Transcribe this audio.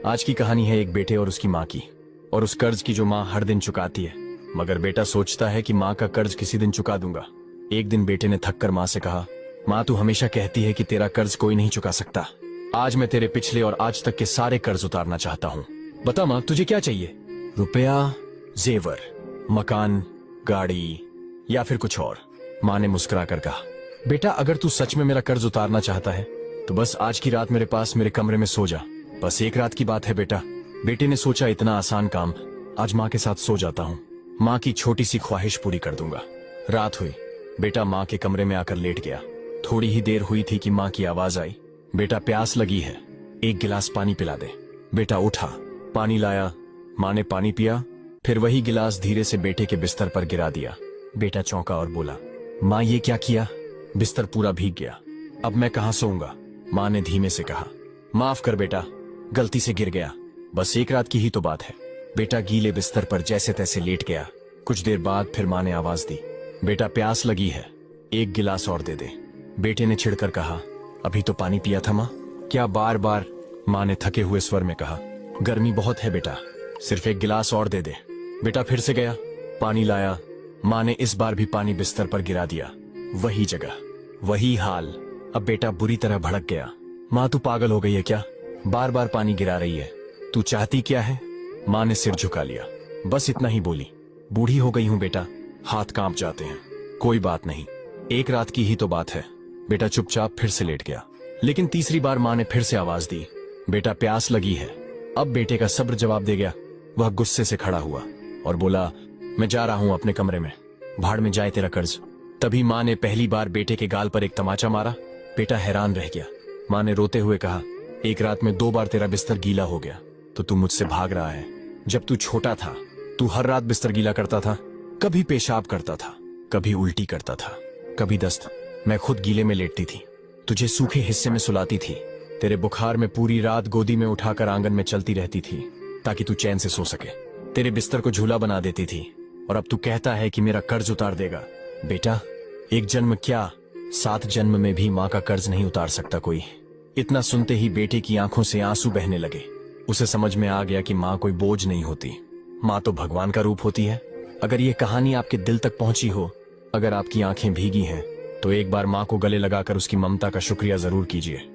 आज की कहानी है एक बेटे और उसकी माँ की, और उस कर्ज की जो माँ हर दिन चुकाती है। मगर बेटा सोचता है कि माँ का कर्ज किसी दिन चुका दूंगा। एक दिन बेटे ने थक कर माँ से कहा, माँ तू हमेशा कहती है कि तेरा कर्ज कोई नहीं चुका सकता। आज मैं तेरे पिछले और आज तक के सारे कर्ज उतारना चाहता हूँ। बता माँ तुझे क्या चाहिए? रुपया, जेवर, मकान, गाड़ी या फिर कुछ और? माँ ने मुस्कुरा कर कहा, बेटा अगर तू सच में मेरा कर्ज उतारना चाहता है तो बस आज की रात मेरे पास मेरे कमरे में सो जा। बस एक रात की बात है बेटा। बेटे ने सोचा इतना आसान काम, आज माँ के साथ सो जाता हूँ, माँ की छोटी सी ख्वाहिश पूरी कर दूंगा। रात हुई, बेटा माँ के कमरे में आकर लेट गया। थोड़ी ही देर हुई थी कि माँ की आवाज आई, बेटा प्यास लगी है, एक गिलास पानी पिला दे। बेटा उठा, पानी लाया। माँ ने पानी पिया, फिर वही गिलास धीरे से बेटे के बिस्तर पर गिरा दिया। बेटा चौंका और बोला, माँ ये क्या किया? बिस्तर पूरा भीग गया, अब मैं कहाँ सोऊंगा? माँ ने धीमे से कहा, माफ कर बेटा, गलती से गिर गया, बस एक रात की ही तो बात है। बेटा गीले बिस्तर पर जैसे तैसे लेट गया। कुछ देर बाद फिर माँ ने आवाज दी, बेटा प्यास लगी है, एक गिलास और दे दे। बेटे ने चिढ़कर कहा, अभी तो पानी पिया था माँ, क्या बार बार? माँ ने थके हुए स्वर में कहा, गर्मी बहुत है बेटा, सिर्फ एक गिलास और दे दे। बेटा फिर से गया, पानी लाया। माँ ने इस बार भी पानी बिस्तर पर गिरा दिया। वही जगह, वही हाल। अब बेटा बुरी तरह भड़क गया, माँ तू पागल हो गई है क्या? बार बार पानी गिरा रही है, तू चाहती क्या है? माँ ने सिर झुका लिया, बस इतना ही बोली, बूढ़ी हो गई हूँ बेटा, हाथ कांप जाते हैं। कोई बात नहीं, एक रात की ही तो बात है। बेटा चुपचाप फिर से लेट गया। लेकिन तीसरी बार माँ ने फिर से आवाज दी, बेटा प्यास लगी है। अब बेटे का सब्र जवाब दे गया। वह गुस्से से खड़ा हुआ और बोला, मैं जा रहा हूं अपने कमरे में, भाड़ में जाए तेरा कर्ज। तभी माँ ने पहली बार बेटे के गाल पर एक तमाचा मारा। बेटा हैरान रह गया। माँ ने रोते हुए कहा, एक रात में 2 बार तेरा बिस्तर गीला हो गया तो तू मुझसे भाग रहा है। जब तू छोटा था तू हर रात बिस्तर गीला करता था, कभी पेशाब करता था, कभी उल्टी करता था, कभी दस्त। मैं खुद गीले में लेटती थी, तुझे सूखे हिस्से में सुलाती थी, तेरे बुखार में पूरी रात गोदी में उठाकर आंगन में चलती रहती थी ताकि तू चैन से सो सके, तेरे बिस्तर को झूला बना देती थी। और अब तू कहता है कि मेरा कर्ज उतार देगा। बेटा एक जन्म क्या, 7 जन्म में भी माँ का कर्ज नहीं उतार सकता कोई। इतना सुनते ही बेटे की आंखों से आंसू बहने लगे। उसे समझ में आ गया कि माँ कोई बोझ नहीं होती, माँ तो भगवान का रूप होती है। अगर ये कहानी आपके दिल तक पहुंची हो, अगर आपकी आंखें भीगी हैं, तो एक बार माँ को गले लगाकर उसकी ममता का शुक्रिया जरूर कीजिए।